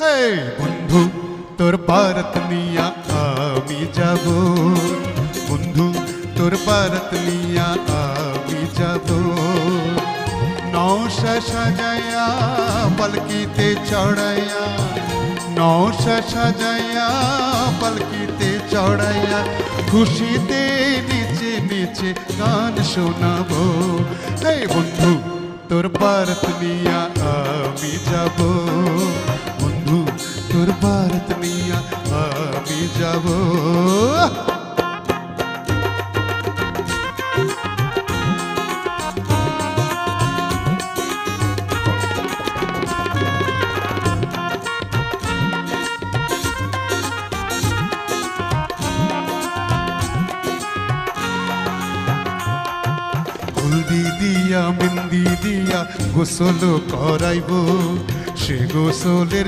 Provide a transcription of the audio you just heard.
হে বন্ধু তোর বারাত নিয়া আমি যাব, বন্ধু তোর বারাত নিয়া আমি যাব। নৌশা সাজায়া পালকিতে চড়াইয়া, নৌশা সাজায়া পালকিতে চড়াইয়া, খুশিতে নিচে নিচে গান শোনাবো। হে বন্ধু তোর বারাত নিয়া আমি যাব, বন্ধু তোর বারাত নিয়া আমি যাব। হলদি দিয়া মেহেন্দি দিয়া গোসল করাইব, সে গোসলের